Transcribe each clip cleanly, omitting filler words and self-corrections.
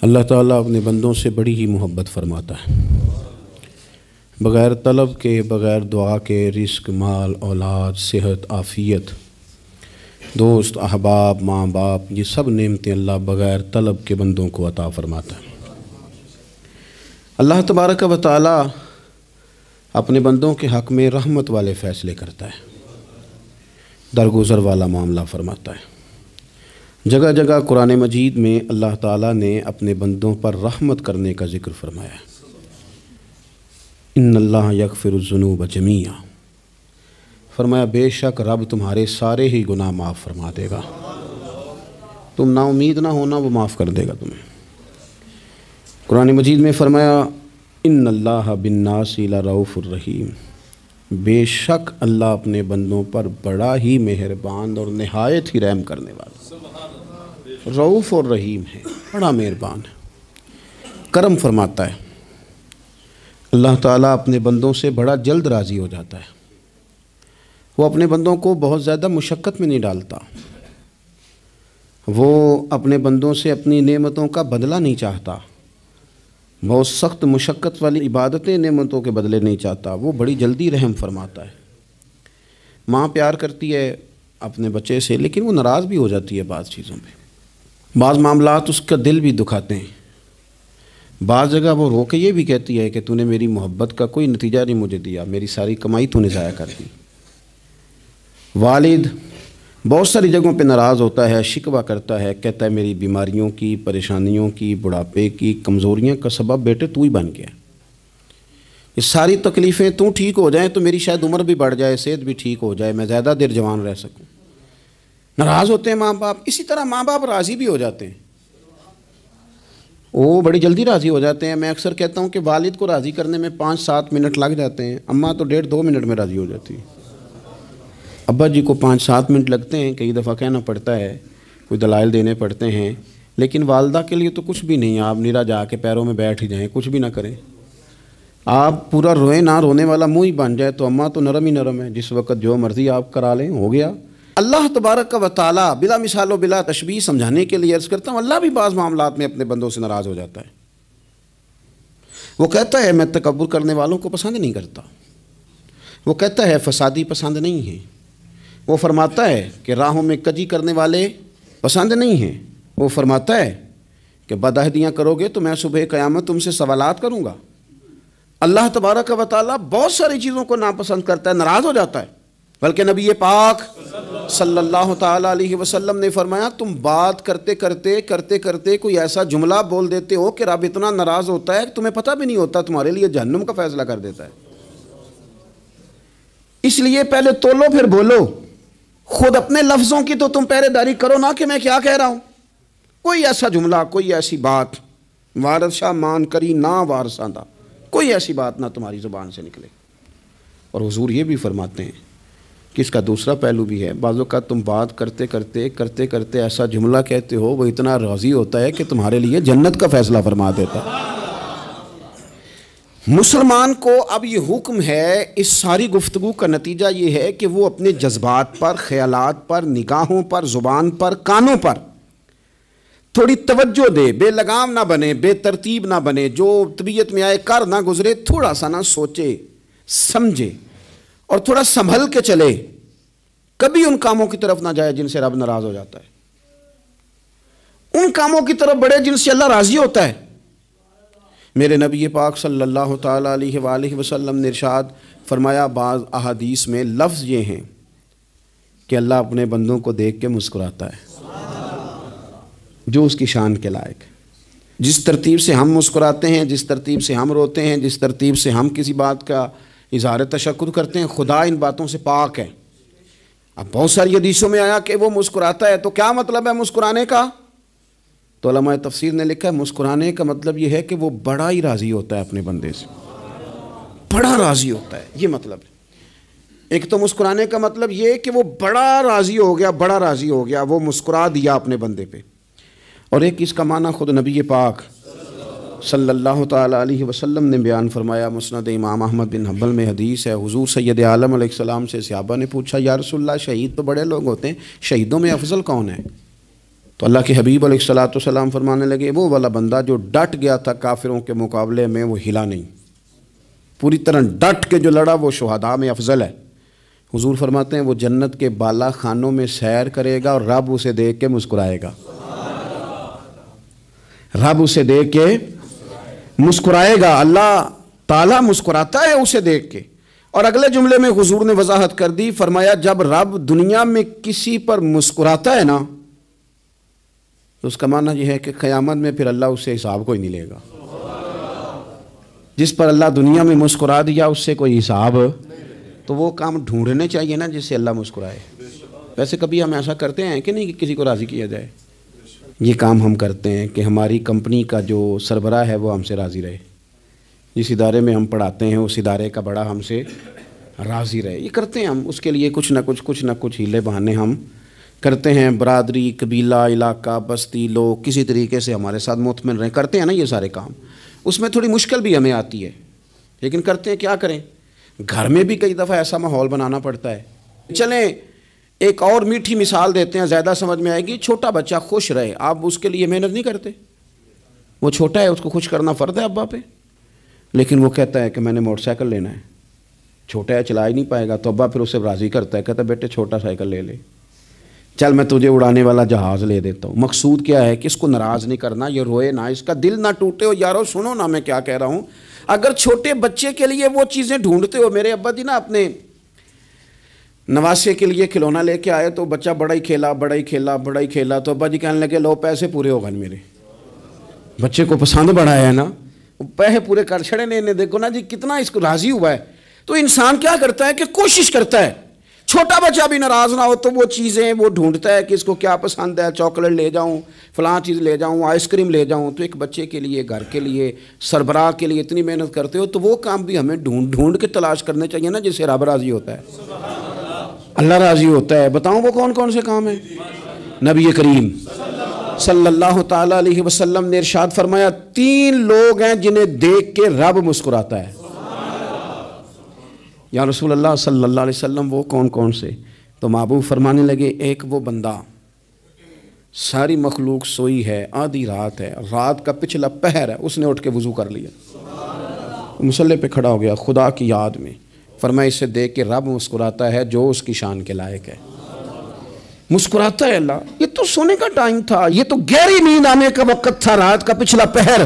اللہ تعالیٰ اپنے بندوں سے بڑی ہی محبت فرماتا ہے۔ بغیر طلب کے، بغیر دعا کے رزق، مال، اولاد، صحت، عافیت، دوست، احباب، ماں باپ، یہ سب نعمتیں اللہ بغیر طلب کے بندوں کو عطا فرماتا ہے۔ اللہ تبارک و تعالیٰ اپنے بندوں کے حق میں رحمت والے فیصلے کرتا ہے، درگزر والا معاملہ فرماتا ہے۔ جگہ جگہ قرآن مجید میں اللہ تعالیٰ نے اپنے بندوں پر رحمت کرنے کا ذکر فرمایا ہے۔ ان اللہ یغفر الذنوب جمیعا، فرمایا بے شک رب تمہارے سارے ہی گناہ معاف فرما دے گا، تم نا امید نہ ہونا، وہ معاف کر دے گا تمہیں۔ قرآن مجید میں فرمایا ان اللہ بالناس لرؤوف الرحیم، بے شک اللہ اپنے بندوں پر بڑا ہی مہربان اور نہایت ہی رحم کرنے والا، رؤوف اور رحیم ہے، بڑا مہربان ہے، کرم فرماتا ہے۔ اللہ تعالیٰ اپنے بندوں سے بڑا جلد راضی ہو جاتا ہے، وہ اپنے بندوں کو بہت زیادہ مشقت میں نہیں ڈالتا، وہ اپنے بندوں سے اپنی نعمتوں کا بدلہ نہیں چاہتا، بہت سخت مشقت والی عبادتیں نعمتوں کے بدلے نہیں چاہتا، وہ بڑی جلدی رحم فرماتا ہے۔ ماں پیار کرتی ہے اپنے بچے سے، لیکن وہ ناراض بھی ہو جاتی ہے بعض چیزوں پہ، بعض معاملات اس کا دل بھی دکھاتے ہیں، بعض جگہ وہ رو کے یہ بھی کہتی ہے کہ تو نے میری محبت کا کوئی نتیجہ نہیں مجھے دیا، میری ساری کمائی تو نے ضائع کر دی۔ والد بہت ساری جگہوں پہ ناراض ہوتا ہے، شکوہ کرتا ہے، کہتا ہے میری بیماریوں کی، پریشانیوں کی، بڑھاپے کی، کمزوریاں کا سبب بیٹے تو ہی بن گیا، یہ ساری تکلیفیں تو ٹھیک ہو جائیں تو میری شاید عمر بھی بڑھ جائے، صحت بھی ٹھیک ہو جائے، میں زیادہ دیر جوان رہ سکوں۔ ناراض ہوتے ہیں ماں باپ، اسی طرح ماں باپ راضی بھی ہو جاتے ہیں، وہ بڑی جلدی راضی ہو جاتے ہیں۔ میں اکثر کہتا ہوں کہ والد کو راضی کرنے میں 5-7 منٹ لگ جاتے ہیں، اماں تو 1.5-2 منٹ میں راضی ہو جاتی ہے، ابا جی کو 5-7 منٹ لگتے ہیں، کئی دفعہ کہنا پڑتا ہے، کوئی دلائل دینے پڑتے ہیں، لیکن والدہ کے لیے تو کچھ بھی نہیں، آپ نیرا جا کے پیروں میں بیٹھ ہی جائیں، کچھ بھی نہ کریں، آپ پورا روئیں نہ، رونے والا منہ ہی بن جائے، تو اماں تو نرم ہی نرم ہے، جس وقت جو مرضی آپ کرا لیں ہو گیا۔ اللہ تبارک و تعالیٰ بلا مثال و بلا تشبیہ سمجھانے کے لیے عرض کرتا ہوں، اللہ بھی بعض معاملات میں اپنے بندوں سے ناراض ہو جاتا ہے، وہ کہتا ہے میں تکبر کرنے والوں کو پسند نہیں کرتا، وہ کہتا ہے فسادی پسند نہیں ہیں، وہ فرماتا ہے کہ راہوں میں کجی کرنے والے پسند نہیں ہیں، وہ فرماتا ہے کہ بدعہدیاں کرو گے تو میں صبح قیامت تم سے سوالات کروں گا۔ اللہ تبارک و تعالیٰ بہت ساری چیزوں کو ناپسند کرتا ہے، ناراض ہو جاتا ہے، بلکہ نبی پاک صلی اللہ تعالیٰ علیہ وسلم نے فرمایا تم بات کرتے کرتے کوئی ایسا جملہ بول دیتے ہو کہ رب اتنا ناراض ہوتا ہے کہ تمہیں پتہ بھی نہیں ہوتا، تمہارے لیے جہنم کا فیصلہ کر دیتا ہے۔ اس لیے پہلے تولو پھر بولو، خود اپنے لفظوں کی تو تم پہرے داری کرو نا کہ میں کیا کہہ رہا ہوں، کوئی ایسا جملہ، کوئی ایسی بات وارث شاہ مان کری نہ وارثاں دا، کوئی ایسی بات نہ تمہاری زبان سے نکلے۔ اور حضور یہ بھی فرماتے ہیں کہ اس کا دوسرا پہلو بھی ہے، بعض اوقات تم بات کرتے کرتے ایسا جملہ کہتے ہو وہ اتنا راضی ہوتا ہے کہ تمہارے لیے جنت کا فیصلہ فرما دیتا ہے۔ مسلمان کو اب یہ حکم ہے، اس ساری گفتگو کا نتیجہ یہ ہے کہ وہ اپنے جذبات پر، خیالات پر، نگاہوں پر، زبان پر، کانوں پر تھوڑی توجہ دے، بے لگام نہ بنے، بے ترتیب نہ بنے، جو طبیعت میں آئے کر نہ گزرے، تھوڑا سا نہ سوچے سمجھے اور تھوڑا سنبھل کے چلے، کبھی ان کاموں کی طرف نہ جائے جن سے رب ناراض ہو جاتا ہے، ان کاموں کی طرف بڑھے جن سے اللہ راضی ہوتا ہے۔ میرے نبی پاک صلی اللہ تعالیٰ علیہ وآلہ وسلم نے ارشاد فرمایا، بعض احادیث میں لفظ یہ ہیں کہ اللہ اپنے بندوں کو دیکھ کے مسکراتا ہے، جو اس کی شان کے لائق ہے۔ جس ترتیب سے ہم مسکراتے ہیں، جس ترتیب سے ہم روتے ہیں، جس ترتیب سے ہم کسی بات کا اظہار تشکر کرتے ہیں، خدا ان باتوں سے پاک ہے۔ اب بہت ساری حدیثوں میں آیا کہ وہ مسکراتا ہے، تو کیا مطلب ہے مسکرانے کا؟ تو علماء تفسیر نے لکھا ہے مسکرانے کا مطلب یہ ہے کہ وہ بڑا ہی راضی ہوتا ہے اپنے بندے سے، بڑا راضی ہوتا ہے، یہ مطلب ہے۔ ایک تو مسکرانے کا مطلب یہ کہ وہ بڑا راضی ہو گیا، بڑا راضی ہو گیا، وہ مسکرا دیا اپنے بندے پہ، اور ایک اس کا معنی خود نبی پاک صلی اللہ تعالیٰ علیہ وسلم نے بیان فرمایا۔ مسند امام احمد بن حنبل میں حدیث ہے، حضور سید عالم علیہ السلام سے صحابہ نے پوچھا یا رسول اللہ شہید تو بڑے لوگ ہوتے ہیں، شہیدوں میں افضل کون ہے؟ تو اللہ کے حبیب علیہ الصلوۃ والسلام فرمانے لگے وہ والا بندہ جو ڈٹ گیا تھا کافروں کے مقابلے میں وہ ہلا نہیں، پوری طرح ڈٹ کے جو لڑا وہ شہداء میں افضل ہے۔ حضور فرماتے ہیں وہ جنت کے بالا خانوں میں سیر کرے گا اور رب اسے دیکھ کے مسکرائے گا، رب اسے دیکھ کے مسکرائے گا، اللہ تعالیٰ مسکراتا ہے اسے دیکھ کے۔ اور اگلے جملے میں حضور نے وضاحت کر دی، فرمایا جب رب دنیا میں کسی پر مسکراتا ہے نا تو اس کا معنی یہ ہے کہ قیامت میں پھر اللہ اس سے حساب کوئی نہیں لے گا۔ جس پر اللہ دنیا میں مسکرا دیا اس سے کوئی حساب، تو وہ کام ڈھونڈنے چاہیے نا جس سے اللہ مسکرائے۔ ویسے کبھی ہم ایسا کرتے ہیں کہ نہیں کہ کسی کو راضی کیا جائے؟ یہ کام ہم کرتے ہیں کہ ہماری کمپنی کا جو سربراہ ہے وہ ہم سے راضی رہے، جس ادارے میں ہم پڑھاتے ہیں اس ادارے کا بڑا ہم سے راضی رہے، یہ کرتے ہیں ہم۔ اس کے لیے کچھ نہ کچھ ہیلے بہانے ہم کرتے ہیں، برادری، قبیلہ، علاقہ، بستی، لوگ کسی طریقے سے ہمارے ساتھ مطمئن رہیں، کرتے ہیں نا یہ سارے کام۔ اس میں تھوڑی مشکل بھی ہمیں آتی ہے لیکن کرتے ہیں، کیا کریں؟ گھر میں بھی کئی دفعہ ایسا ماحول بنانا پڑتا ہے۔ چلیں ایک اور میٹھی مثال دیتے ہیں، زیادہ سمجھ میں آئے گی۔ چھوٹا بچہ خوش رہے، آپ اس کے لیے محنت نہیں کرتے، وہ چھوٹا ہے اس کو خوش کرنا فرض ہے ابا پہ، لیکن وہ کہتا ہے کہ میں نے موٹر سائیکل لینا ہے، چھوٹا ہے چلا ہی نہیں پائے گا، تو ابا پھر اسے راضی کرتا ہے، کہتا ہے بیٹے چھوٹا سائیکل لے لے، چل میں تجھے اڑانے والا جہاز لے دیتا ہوں۔ مقصود کیا ہے کہ اس کو ناراض نہیں کرنا، یہ روئے نہ، اس کا دل نہ ٹوٹے۔ ہو یارو سنو نا میں کیا کہہ رہا ہوں، اگر چھوٹے بچے کے لیے وہ چیزیں ڈھونڈتے ہو، میرے ابا جی نا اپنے نواسے کے لیے کھلونا لے کے آئے تو بچہ بڑا ہی کھیلا تو ابا جی کہنے لگے لو پیسے پورے ہو گئے میرے، بچے کو پسند بڑا ہے نا، پیسے پورے کر چھڑے نے، دیکھو نا جی کتنا اس کو راضی ہوا ہے۔ تو انسان کیا کرتا ہے کہ کوشش کرتا ہے چھوٹا بچہ بھی ناراض نہ ہو، تو وہ چیزیں وہ ڈھونڈتا ہے کہ اس کو کیا پسند ہے، چاکلیٹ لے جاؤں، فلاں چیز لے جاؤں، آئس کریم لے جاؤں۔ تو ایک بچے کے لیے، گھر کے لیے، سربراہ کے لیے اتنی محنت کرتے ہو، تو وہ کام بھی ہمیں ڈھونڈ کے تلاش کرنے چاہیے نا جس سے رب راضی ہوتا ہے، اللہ راضی ہوتا ہے۔ بتاؤں وہ کون کون سے کام ہیں؟ نبی کریم صلی اللہ تعالیٰ علیہ وسلم نے ارشاد فرمایا 3 لوگ ہیں جنہیں دیکھ کے رب مسکراتا ہے۔ یا رسول اللہ صلی اللہ علیہ وسلم وہ کون کون سے؟ تو محبوب فرمانے لگے ایک وہ بندہ ساری مخلوق سوئی ہے، آدھی رات ہے، رات کا پچھلا پہر ہے، اس نے اٹھ کے وضو کر لیا، مصلی پہ کھڑا ہو گیا خدا کی یاد میں، فرمایا اسے دیکھ کے رب مسکراتا ہے جو اس کی شان کے لائق ہے، مسکراتا ہے اللہ۔ یہ تو سونے کا ٹائم تھا، یہ تو گہری نیند آنے کا وقت تھا، رات کا پچھلا پہر،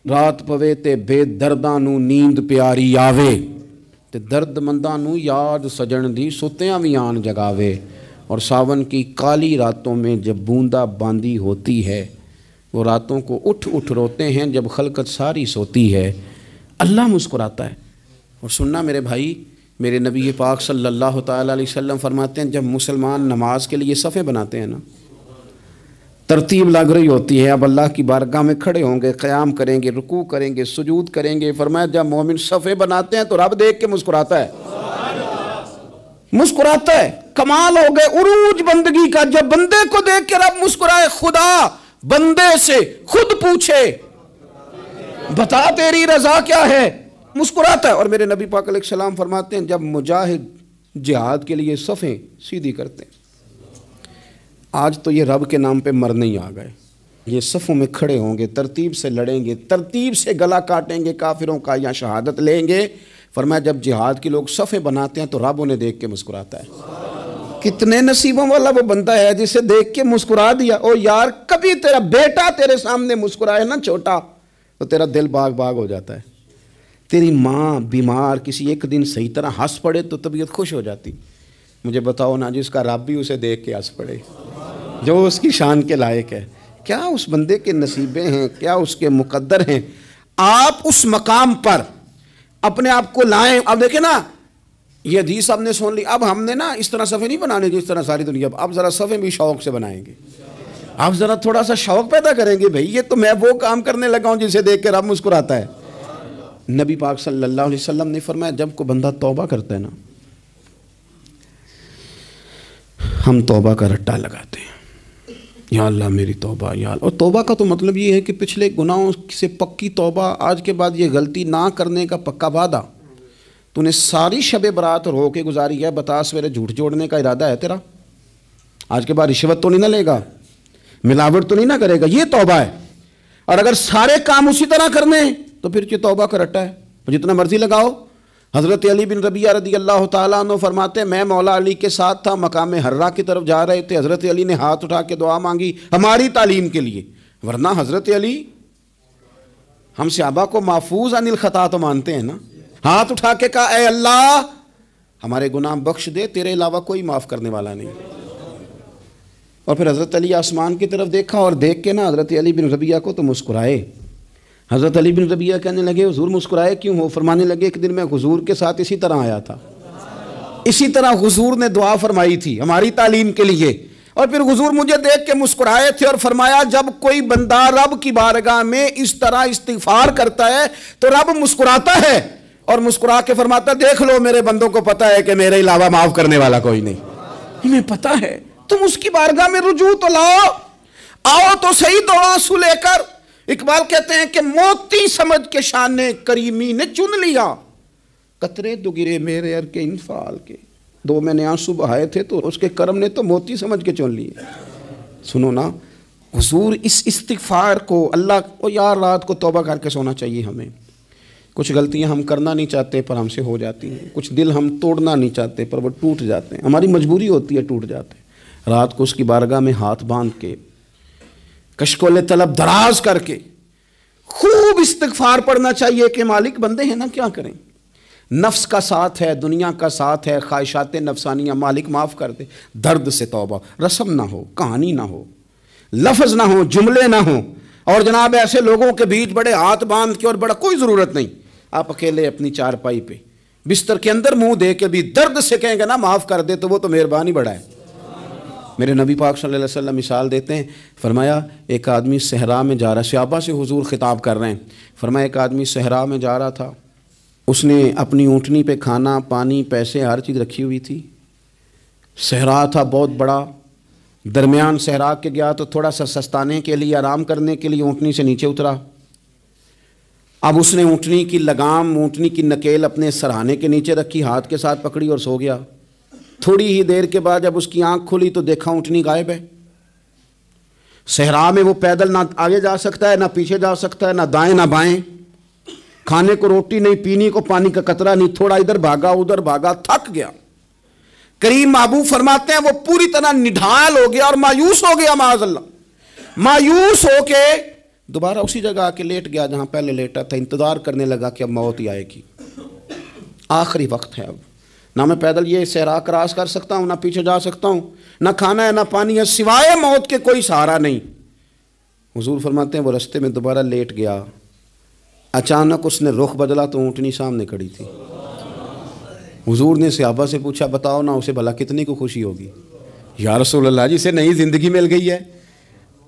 رات پوے تے بے درداں نو نیند پیاری آوے تے درد منداں نو یاد سجن دی ستیاں وی آن جگاوے، اور ساون کی کالی راتوں میں جب بوندا باندی ہوتی ہے، وہ راتوں کو اٹھ روتے ہیں جب خلقت ساری سوتی ہے، اللہ مسکراتا ہے۔ اور سننا میرے بھائی، میرے نبی پاک صلی اللہ تعالیٰ علیہ وسلم فرماتے ہیں جب مسلمان نماز کے لیے صفیں بناتے ہیں نا، ترتیب لگ رہی ہوتی ہے، اب اللہ کی بارگاہ میں کھڑے ہوں گے، قیام کریں گے، رکوع کریں گے، سجود کریں گے، فرمایا جب مومن صفیں بناتے ہیں تو رب دیکھ کے مسکراتا ہے، مسکراتا ہے۔ کمال ہو گئے عروج بندگی کا، جب بندے کو دیکھ کے رب مسکرائے، خدا بندے سے خود پوچھے بتا تیری رضا کیا ہے، مسکراتا ہے۔ اور میرے نبی پاک علیہ السلام فرماتے ہیں جب مجاہد جہاد کے لیے صفیں سیدھی کرتے ہیں، آج تو یہ رب کے نام پہ مرنے ہی آ گئے، یہ صفوں میں کھڑے ہوں گے، ترتیب سے لڑیں گے، ترتیب سے گلا کاٹیں گے کافروں کا یا شہادت لیں گے۔ فرمایا جب جہاد کے لوگ صفیں بناتے ہیں تو رب انہیں دیکھ کے مسکراتا ہے۔ کتنے نصیبوں والا وہ بندہ ہے جسے دیکھ کے مسکرا دیا۔ او یار کبھی تیرا بیٹا تیرے سامنے مسکرائے نا چھوٹا تو تیرا دل باغ باغ ہو جاتا ہے، تیری ماں بیمار کسی ایک دن صحیح طرح ہنس پڑے تو طبیعت خوش ہو جاتی۔ مجھے بتاؤ نا جس کا رب بھی اسے دیکھ کے ہنس پڑے جو اس کی شان کے لائق ہے، کیا اس بندے کے نصیبیں ہیں، کیا اس کے مقدر ہیں۔ آپ اس مقام پر اپنے آپ کو لائیں۔ اب دیکھیں نا یہ حدیث آپ نے سن لی، اب ہم نے نا اس طرح صفحے نہیں بنانے جس طرح ساری دنیا، اب ذرا صفحے بھی شوق سے بنائیں گے، آپ ذرا تھوڑا سا شوق پیدا کریں گے، بھئی یہ تو میں وہ کام کرنے لگا ہوں جسے دیکھ کے رب مسکراتا ہے۔ نبی پاک صلی اللہ علیہ وسلم نے فرمایا جب کوئی بندہ توبہ کرتا ہے نا، ہم توبہ کا رٹا لگاتے ہیں، یا اللہ میری توبہ، یا اللہ۔ اور توبہ کا تو مطلب یہ ہے کہ پچھلے گناہوں سے پکی توبہ، آج کے بعد یہ غلطی نہ کرنے کا پکا وعدہ۔ تو نے ساری شب برات رو کے گزاری ہے، بتا سویرے جھوٹ جوڑنے کا ارادہ ہے تیرا، آج کے بعد رشوت تو نہیں نہ لے گا، ملاوٹ تو نہیں نہ کرے گا، یہ توبہ ہے۔ اور اگر سارے کام اسی طرح کرنے تو پھر یہ توبہ کا رٹا ہے، جتنا مرضی لگاؤ۔ حضرت علی بن ربیعہ رضی اللہ تعالیٰ عنہ فرماتے ہیں میں مولا علی کے ساتھ تھا، مقام حرہ کی طرف جا رہے تھے، حضرت علی نے ہاتھ اٹھا کے دعا مانگی ہماری تعلیم کے لیے، ورنہ حضرت علی ہم صحابہ کو محفوظ عن الخطا تو مانتے ہیں نا، ہاتھ اٹھا کے کہا اے اللہ ہمارے گناہ بخش دے، تیرے علاوہ کوئی معاف کرنے والا نہیں۔ اور پھر حضرت علی آسمان کی طرف دیکھا اور دیکھ کے نا حضرت علی بن ربیعہ کو تو مسکرائے۔ حضرت علی بن ربیعہ کہنے لگے حضور مسکرائے کیوں ہو؟ فرمانے لگے ایک دن میں حضور کے ساتھ اسی طرح آیا تھا، اسی طرح حضور نے دعا فرمائی تھی ہماری تعلیم کے لیے، اور پھر حضور مجھے دیکھ کے مسکرائے تھے اور فرمایا جب کوئی بندہ رب کی بارگاہ میں اس طرح استغفار کرتا ہے تو رب مسکراتا ہے اور مسکرا کے فرماتا ہے دیکھ لو میرے بندوں کو پتا ہے کہ میرے علاوہ معاف کرنے والا کوئی نہیں، انہیں پتا ہے، تم اس کی بارگاہ میں رجوع تو لاؤ، آؤ تو صحیح دو آنسو لے کر۔ اقبال کہتے ہیں کہ موتی سمجھ کے شان کریمی نے چن لیا، قطرے دو گرے میرے ار کے انفعال کے، دو میں نے آنسو بہائے تھے تو اس کے کرم نے تو موتی سمجھ کے چن لیے۔ سنو نا حضور اس استغفار کو اللہ کو یار رات کو توبہ کر کے سونا چاہیے ہمیں۔ کچھ غلطیاں ہم کرنا نہیں چاہتے پر ہم سے ہو جاتی ہیں، کچھ دل ہم توڑنا نہیں چاہتے پر وہ ٹوٹ جاتے ہیں، ہماری مجبوری ہوتی ہے ٹوٹ جاتے ہیں۔ رات کو اس کی بارگاہ میں ہاتھ باندھ کے کشکول طلب دراز کر کے خوب استغفار پڑھنا چاہیے کہ مالک بندے ہیں نا کیا کریں، نفس کا ساتھ ہے، دنیا کا ساتھ ہے، خواہشات نفسانیہ، مالک معاف کر دے۔ درد سے توبہ، رسم نہ ہو، کہانی نہ ہو، لفظ نہ ہو، جملے نہ ہوں، اور جناب ایسے لوگوں کے بیچ بڑے ہاتھ باندھ کے اور بڑا کوئی ضرورت نہیں، آپ اکیلے اپنی چارپائی پہ بستر کے اندر منہ دے کے بھی درد سے کہیں گے نا معاف کر دے تو وہ تو مہربانی بڑا ہے۔ میرے نبی پاک صلی اللہ علیہ وسلم مثال دیتے ہیں، فرمایا ایک آدمی صحرا میں جا رہا، صحابہ سے حضور خطاب کر رہے ہیں، فرمایا ایک آدمی صحرا میں جا رہا تھا، اس نے اپنی اونٹنی پہ کھانا پانی پیسے ہر چیز رکھی ہوئی تھی، صحرا تھا بہت بڑا، درمیان صحرا کے گیا تو تھوڑا سا سستانے کے لیے آرام کرنے کے لیے اونٹنی سے نیچے اترا، اب اس نے اونٹنی کی لگام اونٹنی کی نکیل اپنے سرہانے کے نیچے رکھی، ہاتھ کے ساتھ پکڑی اور سو گیا۔ تھوڑی ہی دیر کے بعد جب اس کی آنکھ کھلی تو دیکھا اونٹنی غائب ہے۔ صحرا میں وہ پیدل نہ آگے جا سکتا ہے نہ پیچھے جا سکتا ہے، نہ دائیں نہ بائیں، کھانے کو روٹی نہیں، پینے کو پانی کا قطرہ نہیں، تھوڑا ادھر بھاگا ادھر بھاگا، تھک گیا۔ کریم محبوب فرماتے ہیں وہ پوری طرح نڈھال ہو گیا اور مایوس ہو گیا، معاذ اللہ، مایوس ہو کے دوبارہ اسی جگہ آ کے لیٹ گیا جہاں پہلے لیٹا تھا، انتظار کرنے لگا کہ اب موت ہی آئے گی، آخری وقت ہے، اب نہ میں پیدل یہ صحرا کراس کر سکتا ہوں، نہ پیچھے جا سکتا ہوں، نہ کھانا ہے نہ پانی ہے، سوائے موت کے کوئی سہارا نہیں۔ حضور فرماتے ہیں وہ رستے میں دوبارہ لیٹ گیا، اچانک اس نے رخ بدلا تو اونٹنی سامنے کھڑی تھی۔ حضور نے صحابہ سے پوچھا بتاؤ نا اسے بھلا کتنی کو خوشی ہوگی؟ یا رسول اللہ جسے نئی زندگی مل گئی ہے۔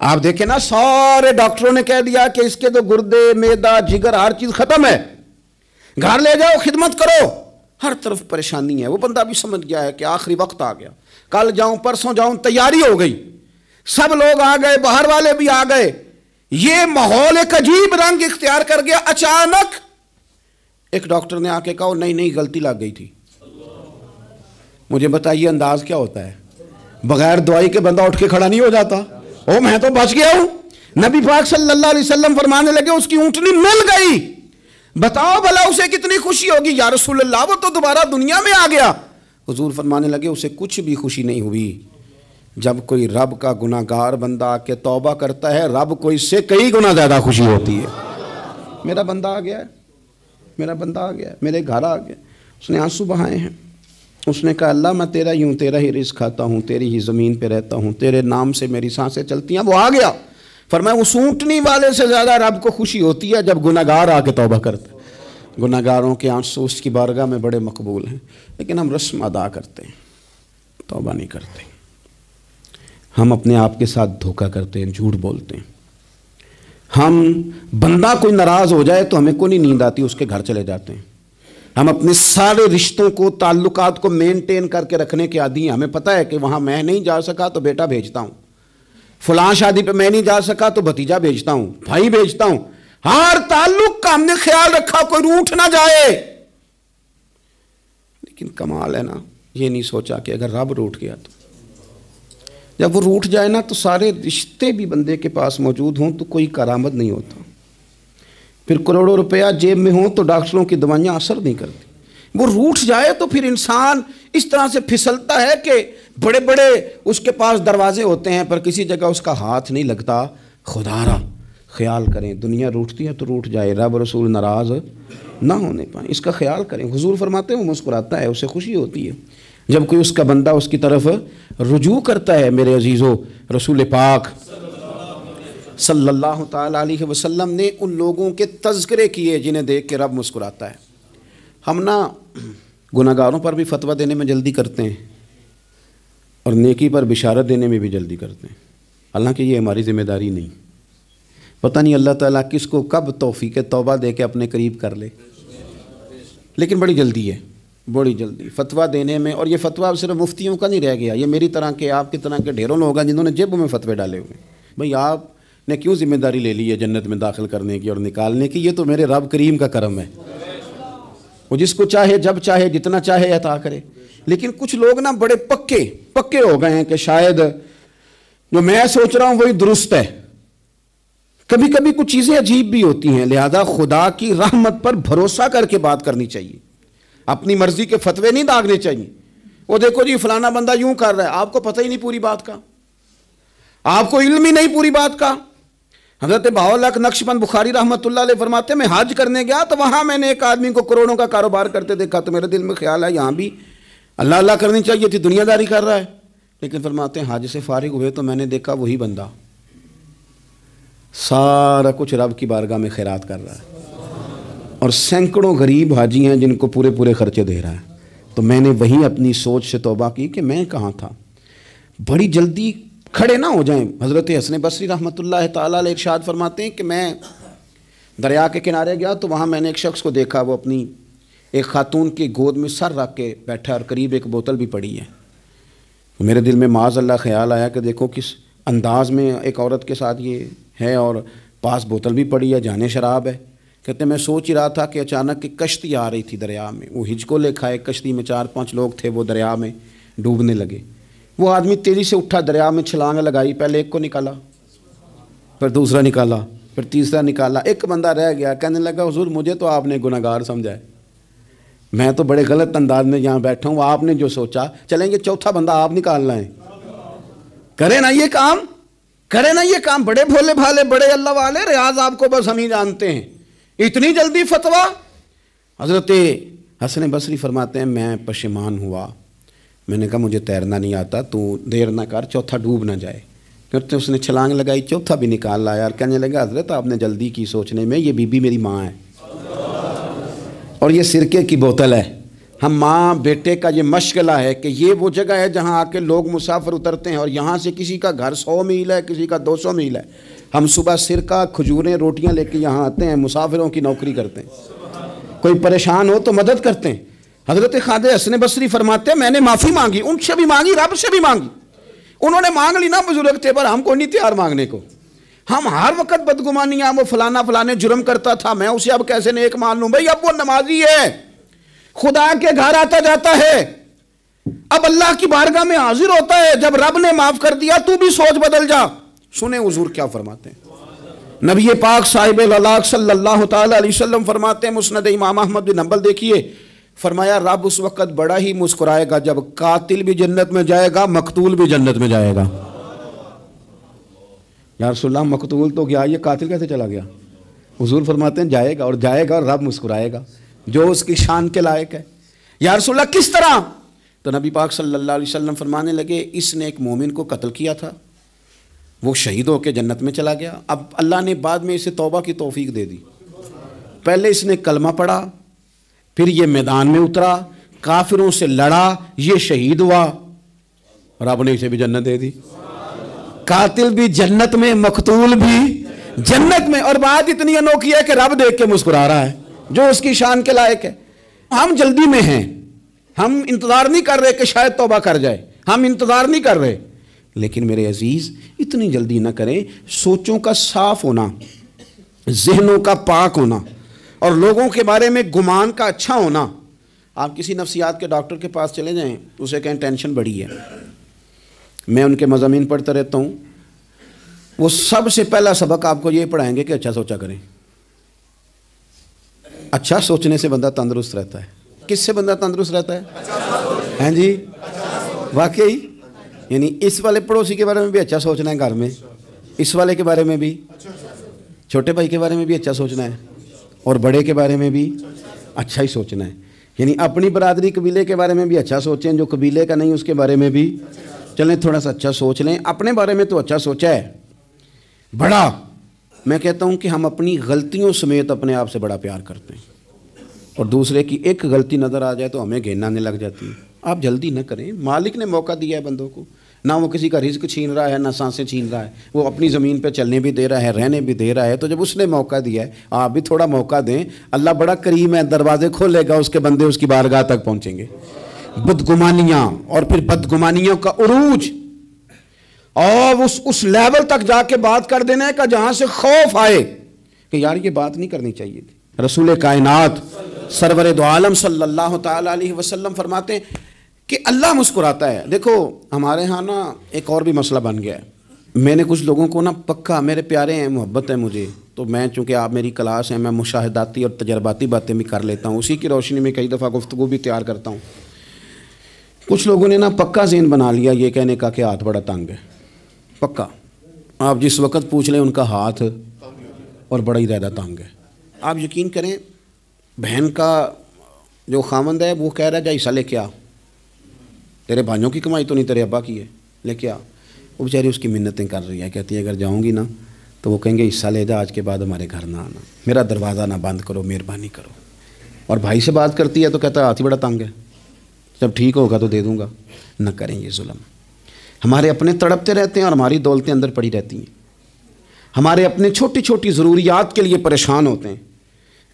آپ دیکھیں نا سارے ڈاکٹروں نے کہہ دیا کہ اس کے تو گردے معدہ جگر ہر چیز ختم ہے، گھر لے جاؤ خدمت کرو، ہر طرف پریشانی ہے۔ وہ بندہ بھی سمجھ گیا ہے کہ آخری وقت آ گیا، کل جاؤں پرسوں جاؤں، تیاری ہو گئی، سب لوگ آ گئے، باہر والے بھی آ گئے، یہ ماحول ایک عجیب رنگ اختیار کر گیا۔ اچانک ایک ڈاکٹر نے آ کے کہا نہیں غلطی لگ گئی تھی۔ مجھے بتائیے انداز کیا ہوتا ہے؟ بغیر دوائی کے بندہ اٹھ کے کھڑا نہیں ہو جاتا، او میں تو بچ گیا ہوں۔ نبی پاک صلی اللہ علیہ وسلم فرمانے لگے اس کی اونٹنی مل گئی، بتاؤ بھلا اسے کتنی خوشی ہوگی؟ یا رسول اللہ وہ تو دوبارہ دنیا میں آ گیا۔ حضور فرمانے لگے اسے کچھ بھی خوشی نہیں ہوئی۔ جب کوئی رب کا گناہ گار بندہ آ کے توبہ کرتا ہے، رب کو اس سے کئی گنا زیادہ خوشی ہوتی ہے۔ میرا بندہ آ گیا ہے، میرا بندہ آ گیا ہے، میرے گھر آ گیا، اس نے آنسو بہائے ہیں، اس نے کہا اللہ میں تیرا ہی ہوں، تیرا ہی رزق کھاتا ہوں، تیری ہی زمین پہ رہتا ہوں، تیرے نام سے میری سانسیں چلتی ہیں۔ وہ آ گیا، فرمایا اس اونٹنی والے سے زیادہ رب کو خوشی ہوتی ہے جب گناہ گار آ کے توبہ کرتا ہے۔ گناہ گاروں کے آنسو اس کی بارگاہ میں بڑے مقبول ہیں، لیکن ہم رسم ادا کرتے ہیں، توبہ نہیں کرتے، ہم اپنے آپ کے ساتھ دھوکہ کرتے ہیں، جھوٹ بولتے ہیں۔ ہم بندہ کوئی ناراض ہو جائے تو ہمیں کوئی نہیں نیند آتی، اس کے گھر چلے جاتے ہیں۔ ہم اپنے سارے رشتوں کو تعلقات کو مینٹین کر کے رکھنے کے عادی ہیں، ہمیں پتہ ہے کہ وہاں میں نہیں جا سکا تو بیٹا بھیجتا ہوں، فلاں شادی پہ میں نہیں جا سکا تو بھتیجا بھیجتا ہوں، بھائی بھیجتا ہوں، ہر تعلق کا ہم نے خیال رکھا کوئی روٹھ نہ جائے۔ لیکن کمال ہے نا، یہ نہیں سوچا کہ اگر رب روٹھ گیا تو جب وہ روٹ جائے نا تو سارے رشتے بھی بندے کے پاس موجود ہوں تو کوئی کارآمد نہیں ہوتا. پھر کروڑوں روپیہ جیب میں ہوں تو ڈاکٹروں کی دوائیاں اثر نہیں کرتی. وہ روٹ جائے تو پھر انسان اس طرح سے پھسلتا ہے کہ بڑے بڑے اس کے پاس دروازے ہوتے ہیں پر کسی جگہ اس کا ہاتھ نہیں لگتا. خدا را خیال کریں, دنیا روٹتی ہے تو روٹ جائے, رب رسول ناراض نہ ہونے پائیں, اس کا خیال کریں. حضور فرماتے ہیں وہ مسکراتا ہے, اسے خوشی ہوتی ہے جب کوئی اس کا بندہ اس کی طرف رجوع کرتا ہے. میرے عزیزو, رسول پاک صلی اللہ تعالیٰ علیہ وسلم نے ان لوگوں کے تذکرے کیے جنہیں دیکھ کے رب مسکراتا ہے. ہم نا گناہگاروں پر بھی فتویٰ دینے میں جلدی کرتے ہیں اور نیکی پر بشارت دینے میں بھی جلدی کرتے ہیں, حالانکہ یہ ہماری ذمہ داری نہیں. پتہ نہیں اللہ تعالیٰ کس کو کب توفیق توبہ دے کے اپنے قریب کر لے, لیکن بڑی جلدی ہے, بڑی جلدی فتویٰ دینے میں. اور یہ فتویٰ صرف مفتیوں کا نہیں رہ گیا, یہ میری طرح کے آپ کی طرح کے ڈھیروں لوگ ہیں جنہوں نے جیبوں میں فتوے ڈالے ہوئے. بھئی آپ نے کیوں ذمہ داری لے لی ہے جنت میں داخل کرنے کی اور نکالنے کی؟ یہ تو میرے رب کریم کا کرم ہے, وہ جس کو چاہے جب چاہے جتنا چاہے عطا کرے. لیکن کچھ لوگ نا بڑے پکے ہو گئے ہیں کہ شاید جو میں سوچ رہا ہوں وہی درست ہے. کبھی کبھی کچھ چیزیں عجیب بھی ہوتی ہیں, لہذا خدا کی رحمت پر بھروسہ کر کے بات کرنی چاہیے, اپنی مرضی کے فتوے نہیں داغنے چاہیے. وہ دیکھو جی فلانا بندہ یوں کر رہا ہے, آپ کو پتہ ہی نہیں پوری بات کا, آپ کو علم ہی نہیں پوری بات کا. حضرت بہاءاللہ نقشبند بخاری رحمۃ اللہ علیہ فرماتے ہیں میں حج کرنے گیا تو وہاں میں نے ایک آدمی کو کروڑوں کا کاروبار کرتے دیکھا تو میرے دل میں خیال ہے یہاں بھی اللہ اللہ کرنی چاہیے تھی, دنیا داری کر رہا ہے. لیکن فرماتے ہیں حج سے فارغ ہوئے تو میں نے دیکھا وہی بندہ سارا کچھ رب کی بارگاہ میں خیرات کر رہا ہے اور سینکڑوں غریب حاجی ہیں جن کو پورے خرچے دے رہا ہے. تو میں نے وہیں اپنی سوچ سے توبہ کی کہ میں کہاں تھا. بڑی جلدی کھڑے نہ ہو جائیں. حضرت حسن بصری رحمۃ اللہ تعالیٰ علیہ ارشاد فرماتے ہیں کہ میں دریا کے کنارے گیا تو وہاں میں نے ایک شخص کو دیکھا, وہ اپنی ایک خاتون کی گود میں سر رکھ کے بیٹھا اور قریب ایک بوتل بھی پڑی ہے. میرے دل میں معاذ اللہ خیال آیا کہ دیکھو کس انداز میں ایک عورت کے ساتھ یہ ہے اور پاس بوتل بھی پڑی ہے, جانے شراب ہے. کہتے ہیں میں سوچ ہی رہا تھا کہ اچانک ایک کشتی آ رہی تھی دریا میں, وہ ہچکو لے کھائے, کشتی میں 4-5 لوگ تھے, وہ دریا میں ڈوبنے لگے. وہ آدمی تیزی سے اٹھا, دریا میں چھلانگ لگائی, پہلے ایک کو نکالا, پھر دوسرا نکالا, پھر تیسرا نکالا. ایک بندہ رہ گیا, کہنے لگا حضور مجھے تو آپ نے گناہگار سمجھا ہے, میں تو بڑے غلط انداز میں یہاں بیٹھا ہوں, آپ نے جو سوچا. چلیں گے چوتھا بندہ آپ نکال لائیں, کریں نا یہ کام, کریں نا یہ کام. بڑے بھولے بھالے بڑے اللہ والے, ریاض آپ کو بس ہم ہی جانتے ہیں. اتنی جلدی فتویٰ. حضرت حسن بصری فرماتے ہیں میں پشیمان ہوا, میں نے کہا مجھے تیرنا نہیں آتا, تو دیر نہ کر, چوتھا ڈوب نہ جائے. کرتے اس نے چھلانگ لگائی, چوتھا بھی نکال لایا اور کہنے لگا حضرت آپ نے جلدی کی سوچنے میں, یہ بی بی میری ماں ہے اور یہ سرکے کی بوتل ہے. ہم ماں بیٹے کا یہ مشغلہ ہے کہ یہ وہ جگہ ہے جہاں آ کے لوگ مسافر اترتے ہیں اور یہاں سے کسی کا گھر 100 میل ہے, کسی کا 200 میل ہے. ہم صبح سرکہ کھجوریں روٹیاں لے کے یہاں آتے ہیں, مسافروں کی نوکری کرتے ہیں, کوئی پریشان ہو تو مدد کرتے ہیں. حضرت خواجہ حسن بصری فرماتے ہیں میں نے معافی مانگی, ان سے بھی مانگی, رب سے بھی مانگی. انہوں نے مانگ لی نا بزرگ تھے, پر ہم کو نہیں تیار مانگنے کو. ہم ہر وقت بدگمانیاں, وہ فلانے جرم کرتا تھا, میں اسے اب کیسے نیک مان لوں. بھائی اب وہ نمازی ہے, خدا کے گھر آتا جاتا ہے, اب اللہ کی بارگاہ میں حاضر ہوتا ہے. جب رب نے معاف کر دیا تو بھی سوچ بدل جا. سنیں حضور کیا فرماتے ہیں. نبی پاک صاحب العلاق صلی اللہ تعالی علیہ وسلم فرماتے ہیں, مسند امام احمد بن حنبل دیکھیے, فرمایا رب اس وقت بڑا ہی مسکرائے گا جب قاتل بھی جنت میں جائے گا, مقتول بھی جنت میں جائے گا. یا رسول اللہ مقتول تو گیا, یہ قاتل کیسے چلا گیا؟ حضور فرماتے ہیں جائے گا, اور رب مسکرائے گا جو اس کی شان کے لائق ہے. یا رسول اللہ کس طرح؟ تو نبی پاک صلی اللہ علیہ وسلم فرمانے لگے اس نے ایک مومن کو قتل کیا تھا, وہ شہید ہو کے جنت میں چلا گیا. اب اللہ نے بعد میں اسے توبہ کی توفیق دے دی. پہلے اس نے کلمہ پڑھا, پھر یہ میدان میں اترا, کافروں سے لڑا, یہ شہید ہوا, رب نے اسے بھی جنت دے دی. قاتل بھی جنت میں, مقتول بھی جنت میں. اور بات اتنی انوکھی ہے کہ رب دیکھ کے مسکرا رہا ہے جو اس کی شان کے لائق ہے. ہم جلدی میں ہیں, ہم انتظار نہیں کر رہے کہ شاید توبہ کر جائے, ہم انتظار نہیں کر رہے. لیکن میرے عزیز اتنی جلدی نہ کریں. سوچوں کا صاف ہونا, ذہنوں کا پاک ہونا اور لوگوں کے بارے میں گمان کا اچھا ہونا. آپ کسی نفسیات کے ڈاکٹر کے پاس چلے جائیں, اسے کہیں ٹینشن بڑی ہے, میں ان کے مضامین پڑھتا رہتا ہوں، وہ سب سے پہلا سبق آپ کو یہ پڑھائیں گے کہ اچھا سوچا کریں۔ اچھا سوچنے سے بندہ تندرست رہتا ہے۔ کس سے بندہ تندرست رہتا ہے؟ ہیں جی واقعی، یعنی اس والے پڑوسی کے بارے میں بھی اچھا سوچنا ہے گھر میں، اس والے کے بارے میں بھی، چھوٹے بھائی کے بارے میں بھی اچھا سوچنا ہے، اور بڑے کے بارے میں بھی اچھا ہی سوچنا ہے۔ یعنی اپنی برادری قبیلے کے بارے میں بھی اچھا سوچیں، جو قبیلے کا نہیں اس کے بارے میں بھی چلیں تھوڑا سا اچھا سوچ لیں۔ اپنے بارے میں تو اچھا سوچا ہے بڑا، میں کہتا ہوں کہ ہم اپنی غلطیوں سمیت اپنے آپ سے بڑا پیار کرتے ہیں، اور دوسرے کی ایک غلطی نظر آ جائے تو ہمیں گھین آنے لگ جاتی ہے۔ آپ جلدی نہ کریں، مالک نے موقع دیا ہے بندوں کو، نہ وہ کسی کا رزق چھین رہا ہے، نہ سانسیں چھین رہا ہے، وہ اپنی زمین پہ چلنے بھی دے رہا ہے، رہنے بھی دے رہا ہے۔ تو جب اس نے موقع دیا ہے آپ بھی تھوڑا موقع دیں، اللہ بڑا کریم ہے، دروازے کھولے گا، اس کے بندے اس کی بارگاہ تک پہنچیں گے۔ بدگمانیاں اور پھر بدگمانیوں کا عروج، اور اس لیول تک جا کے بات کر دینا ہے کہ جہاں سے خوف آئے کہ یار یہ بات نہیں کرنی چاہیے تھی۔ رسول کائنات سرور دو عالم صلی اللہ تعالی علیہ وسلم فرماتے ہیں کہ اللہ مسکراتا ہے۔ دیکھو ہمارے ہاں نا ایک اور بھی مسئلہ بن گیا ہے، میں نے کچھ لوگوں کو نا پکا، میرے پیارے ہیں، محبت ہے مجھے، تو میں چونکہ آپ میری کلاس ہیں، میں مشاہداتی اور تجرباتی باتیں بھی کر لیتا ہوں، اسی کی روشنی میں کئی دفعہ گفتگو بھی تیار کرتا ہوں۔ کچھ لوگوں نے نا پکا ذہن بنا لیا یہ کہنے کا کہ ہاتھ بڑا تنگ ہے، پکا، آپ جس وقت پوچھ لیں ان کا ہاتھ اور بڑا ہی زیادہ تنگ ہے۔ آپ یقین کریں بہن کا جو خامند ہے وہ کہہ رہا ہے جا حصہ لے کے آ، تیرے بھائیوں کی کمائی تو نہیں تیرے ابا کی ہے، لے کے آ۔ وہ بیچاری اس کی منتیں کر رہی ہے، کہتی ہے اگر جاؤں گی نا تو وہ کہیں گے حصہ لے جا، آج کے بعد ہمارے گھر نہ آنا، میرا دروازہ نہ بند کرو، مہربانی کرو۔ اور بھائی سے بات کرتی ہے تو کہتا ہے ہاتھ ہی بڑا تنگ ہے، جب ٹھیک ہوگا تو دے دوں گا۔ نہ کریں یہ ظلم، ہمارے اپنے تڑپتے رہتے ہیں اور ہماری دولتیں اندر پڑی رہتی ہیں، ہمارے اپنے چھوٹی چھوٹی ضروریات کے لیے پریشان ہوتے ہیں،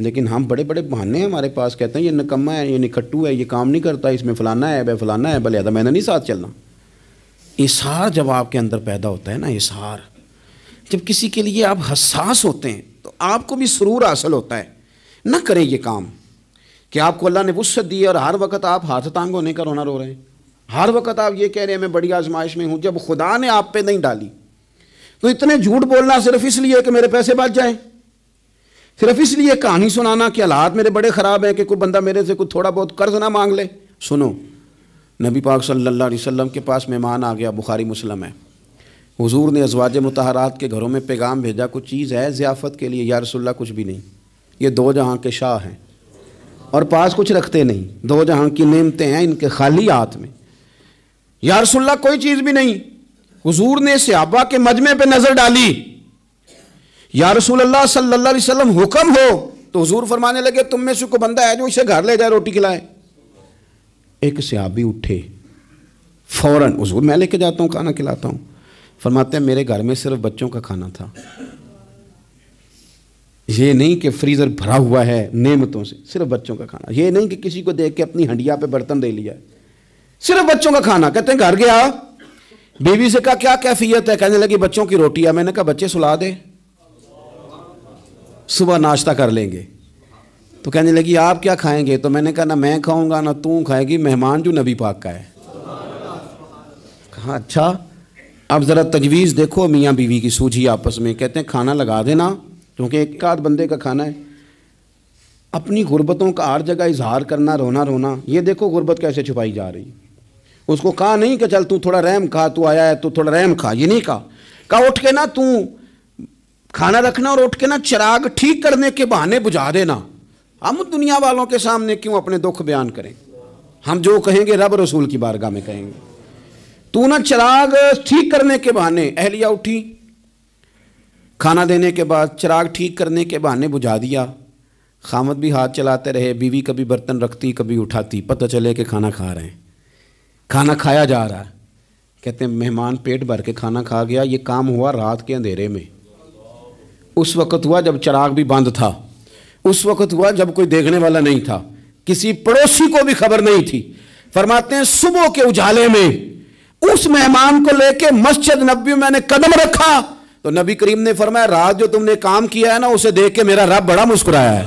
لیکن ہم بڑے بڑے بہانے ہیں ہمارے پاس، کہتے ہیں یہ نکما ہے، یہ نکھٹو ہے، یہ کام نہیں کرتا، اس میں فلانا ہے، بے فلانا ہے، بلے میں نے نہیں ساتھ چلنا۔ اظہار جب آپ کے اندر پیدا ہوتا ہے نا، اظہار جب کسی کے لیے آپ حساس ہوتے ہیں تو آپ کو بھی سرور حاصل ہوتا ہے۔ نہ کریں یہ کام کہ آپ کو اللہ نے وسعت دی ہے اور ہر وقت آپ ہاتھ تانگ ہونے کا رونا رو رہے ہیں، ہر وقت آپ یہ کہہ رہے ہیں میں بڑی آزمائش میں ہوں، جب خدا نے آپ پہ نہیں ڈالی تو اتنے جھوٹ بولنا صرف اس لیے کہ میرے پیسے بچ جائیں، صرف اس لیے کہانی سنانا کہ حالات میرے بڑے خراب ہیں کہ کوئی بندہ میرے سے کوئی تھوڑا بہت قرض نہ مانگ لے۔ سنو، نبی پاک صلی اللہ علیہ وسلم کے پاس مہمان آ گیا، بخاری مسلم ہے، حضور نے ازواج مطہرات کے گھروں میں پیغام بھیجا کچھ چیز ہے ضیافت کے لیے، یا رسول اللہ کچھ بھی نہیں، یہ دو جہاں کے شاہ ہیں اور پاس کچھ رکھتے نہیں، دو جہاں کی نعمتیں ہیں ان کے خالی ہاتھ میں، یا رسول اللہ کوئی چیز بھی نہیں۔ حضور نے صحابہ کے مجمع پہ نظر ڈالی، یا رسول اللہ صلی اللہ علیہ وسلم حکم ہو، تو حضور فرمانے لگے تم میں سے کوئی بندہ ہے جو اسے گھر لے جائے روٹی کھلائے۔ ایک صحابی اٹھے فوراً، حضور میں لے کے جاتا ہوں کھانا کھلاتا ہوں، فرماتے ہیں میرے گھر میں صرف بچوں کا کھانا تھا، یہ نہیں کہ فریزر بھرا ہوا ہے نعمتوں سے، صرف بچوں کا کھانا، یہ نہیں کہ کسی کو دیکھ کے اپنی ہنڈیا پہ برتن دے لیا ہے، صرف بچوں کا کھانا۔ کہتے ہیں گھر گیا، بیوی سے کہا کیا کیفیت ہے، کہنے لگی بچوں کی روٹی ہے۔ میں نے کہا بچے سلا دے، صبح ناشتہ کر لیں گے۔ تو کہنے لگی آپ کیا کھائیں گے؟ تو میں نے کہا نہ میں کھاؤں گا نہ تو کھائے گی، مہمان جو نبی پاک کا ہے۔ کہا اچھا، اب ذرا تجویز دیکھو میاں بیوی کی سوجھی آپس میں۔ کہتے ہیں کھانا لگا دینا، کیونکہ ایک آدھ بندے کا کھانا ہے۔ اپنی غربتوں کا ہر جگہ اظہار کرنا، رونا رونا، یہ دیکھو غربت کیسے چھپائی جا رہی۔ اس کو کہا نہیں کہ چل تو تھوڑا رحم کھا، تو آیا ہے تو تھوڑا رحم کھا، یہ نہیں کہا اٹھ کے نا تو کھانا رکھنا اور اٹھ کے نا چراغ ٹھیک کرنے کے بہانے بجھا دینا۔ ہم دنیا والوں کے سامنے کیوں اپنے دکھ بیان کریں؟ ہم جو کہیں گے رب رسول کی بارگاہ میں کہیں گے۔ تو نا چراغ ٹھیک کرنے کے بہانے، اہلیہ اٹھی، کھانا دینے کے بعد چراغ ٹھیک کرنے کے بہانے بجھا دیا۔ خامد بھی ہاتھ چلاتے رہے، بیوی کبھی برتن رکھتی کبھی اٹھاتی، پتہ چلے کہ کھانا کھا رہے ہیں، کھانا کھایا جا رہا ہے۔ کہتے ہیں مہمان پیٹ بھر کے کھانا کھا گیا۔ یہ کام ہوا رات کے اندھیرے میں، اس وقت ہوا جب چراغ بھی بند تھا، اس وقت ہوا جب کوئی دیکھنے والا نہیں تھا، کسی پڑوسی کو بھی خبر نہیں تھی۔ فرماتے ہیں صبح کے اجالے میں اس مہمان کو لے کے مسجد نبوی میں نے قدم رکھا تو نبی کریم نے فرمایا رات جو تم نے کام کیا ہے نا اسے دیکھ کے میرا رب بڑا مسکرایا ہے،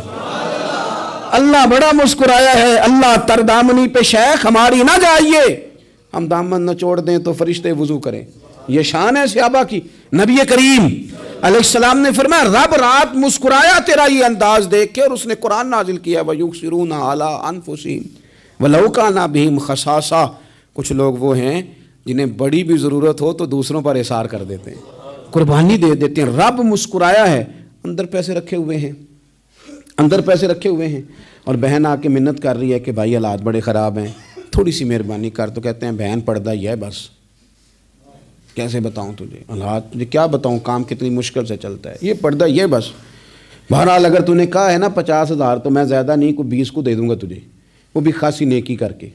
اللہ بڑا مسکرایا ہے۔ اللہ تردامنی پہ شیخ ہماری نہ جائیے، ہم دامن نچوڑ دیں تو فرشتے وضو کریں. یہ شان ہے صحابہ کی. نبی کریم علیہ السلام نے فرمایا رب رات مسکرایا تیرا یہ انداز دیکھ کے, اور اس نے قرآن نازل کیا وَيُؤْثِرُونَ عَلَىٰ أَنفُسِهِمْ وَلَوْ كَانَ بِهِمْ خَصَاصَةٌ. کچھ لوگ وہ ہیں جنہیں بڑی بھی ضرورت ہو تو دوسروں پر اثار کر دیتے ہیں, قربانی دے دیتے ہیں. رب مسکرایا ہے, اندر پیسے رکھے ہوئے ہیں, اندر پیسے رکھے ہوئے ہیں, اور بہن آ کے منت کر رہی ہے کہ بھائی حالات بڑے خراب ہیں, تھوڑی سی مہربانی کر. تو کہتے ہیں بہن پردہ ہی ہے بس, کیسے بتاؤں تجھے حالات, تجھے کیا بتاؤں, کام کتنی مشکل سے چلتا ہے, یہ پردہ ہی ہے بس. بہرحال اگر تو نے کہا ہے نا 50,000 تو میں زیادہ نہیں, کوئی 20 کو دے دوں گا تجھے, وہ بھی خاصی نیکی کر کے,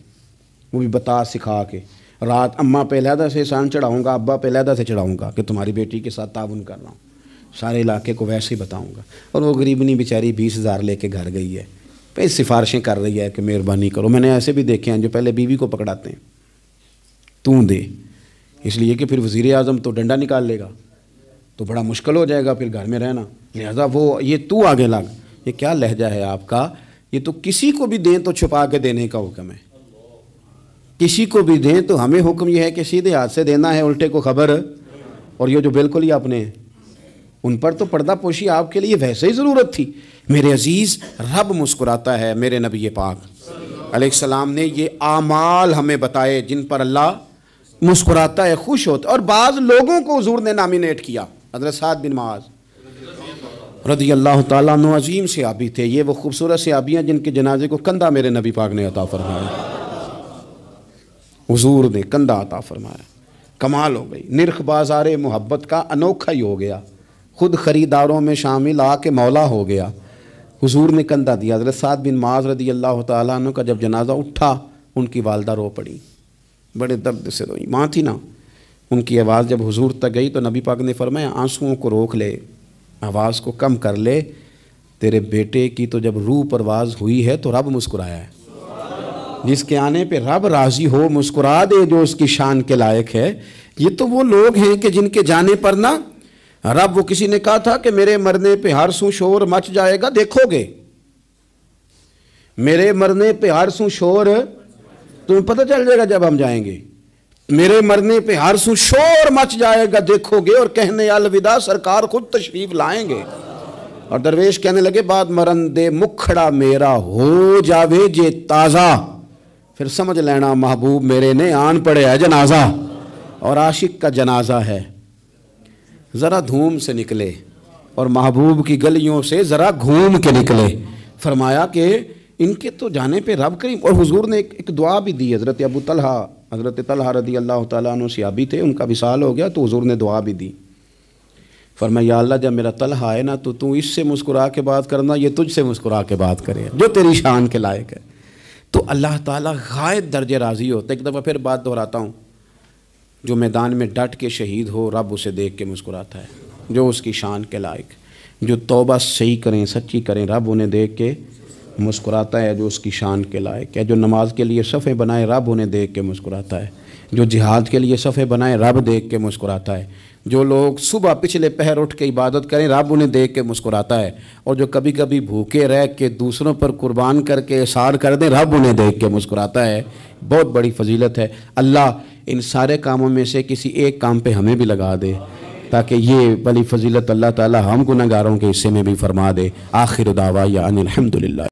وہ بھی بتا سکھا کے. رات اماں پہ علیحدہ سے احسان چڑھاؤں گا, ابا پہ علیحدہ سے چڑھاؤں گا کہ تمہاری بیٹی کے ساتھ تعاون کر رہا ہوں, سارے علاقے کو ویسے ہی بتاؤں گا. اور وہ غریبنی بیچاری 20,000 لے کے گھر گئی ہے, پہ سفارشیں کر رہی ہے کہ مہربانی کرو. میں نے ایسے بھی دیکھے ہیں جو پہلے بیوی کو پکڑاتے ہیں, تو دے, اس لیے کہ پھر وزیر اعظم تو ڈنڈا نکال لے گا تو بڑا مشکل ہو جائے گا پھر گھر میں رہنا, لہذا وہ یہ تو آگے لگ. یہ کیا لہجہ ہے آپ کا, یہ تو کسی کو بھی دیں تو چھپا کے دینے کا حکم ہے, کسی کو بھی دیں تو ہمیں حکم یہ ہے کہ سیدھے ہاتھ سے دینا ہے, الٹے کو خبر. اور یہ جو بالکل ہی اپنے, ان پر تو پردہ پوشی آپ کے لیے ویسے ہی ضرورت تھی. میرے عزیز, رب مسکراتا ہے. میرے نبی پاک علیہ السلام نے یہ اعمال ہمیں بتائے جن پر اللہ مسکراتا ہے, خوش ہوتا ہے. اور بعض لوگوں کو حضور نے نامینیٹ کیا. حضرت سعد بن معاذ رضی اللہ تعالیٰ عنہ عظیم صحابی تھے. یہ وہ خوبصورت صحابی ہیں جن کے جنازے کو کندھا میرے نبی پاک نے عطا فرمایا, حضور نے کندھا عطا فرمایا. کمال ہو گئی. نرخ بازار محبت کا انوکھا ہی ہو گیا, خود خریداروں میں شامل آ کے مولا ہو گیا. حضور نے کندھا دیا. حضرت سعد بن معاذ رضی اللہ تعالیٰ عنہ کا جب جنازہ اٹھا, ان کی والدہ رو پڑی, بڑے درد سے روئی. ماں تھی نا, ان کی آواز جب حضور تک گئی تو نبی پاک نے فرمایا آنسوؤں کو روک لے, آواز کو کم کر لے, تیرے بیٹے کی تو جب روح پرواز ہوئی ہے تو رب مسکرایا ہے. جس کے آنے پہ رب راضی ہو مسکرا دے جو اس کی شان کے لائق ہے. یہ تو وہ لوگ ہیں کہ جن کے جانے پر نا رب, وہ کسی نے کہا تھا کہ میرے مرنے پہ ہر سو شور مچ جائے گا, دیکھو گے میرے مرنے پہ ہر سو شور, تمہیں پتہ چل جائے گا جب ہم جائیں گے. میرے مرنے پہ ہر سو شور مچ جائے گا, دیکھو گے. اور کہنے الوداع سرکار خود تشریف لائیں گے. اور درویش کہنے لگے بعد مرندے مکھڑا میرا ہو جاوے جے تازہ, پھر سمجھ لینا محبوب میرے نے آن پڑے ہے جنازہ. اور عاشق کا جنازہ ہے, ذرا دھوم سے نکلے اور محبوب کی گلیوں سے ذرا گھوم کے نکلے. فرمایا کہ ان کے تو جانے پہ رب کریم. اور حضور نے ایک دعا بھی دی. حضرت ابو طلحہ, حضرت طلحہ رضی اللہ تعالیٰ عنہ صحابی تھے, ان کا وصال ہو گیا تو حضور نے دعا بھی دی. فرمایا یا اللہ جب میرا طلحہ آئے نا تو اس سے مسکرا کے بات کرنا, یہ تجھ سے مسکرا کے بات کرے جو تیری شان کے لائق ہے. تو اللہ تعالیٰ غائب درجے راضی ہوتا ہے. ایک دفعہ پھر بات دہراتا ہوں, جو میدان میں ڈٹ کے شہید ہو رب اسے دیکھ کے مسکراتا ہے, جو اس کی شان کے لائق. جو توبہ صحیح کریں سچی کریں رب انہیں دیکھ کے مسکراتا ہے جو اس کی شان کے لائق ہے. جو نماز کے لیے صفیں بنائے رب انہیں دیکھ کے مسکراتا ہے. جو جہاد کے لیے صفیں بنائے رب دیکھ کے مسکراتا ہے. جو لوگ صبح پچھلے پہر اٹھ کے عبادت کریں رب انہیں دیکھ کے مسکراتا ہے. اور جو کبھی کبھی بھوکے رہ کے دوسروں پر قربان کر کے اثار کر دیں رب انہیں دیکھ کے مسکراتا ہے. بہت بڑی فضیلت ہے. اللہ ان سارے کاموں میں سے کسی ایک کام پہ ہمیں بھی لگا دے تاکہ یہ بڑی فضیلت اللہ تعالی ہم گناہگاروں کے حصے میں بھی فرما دے. آخر دعوانا ان الحمدللہ.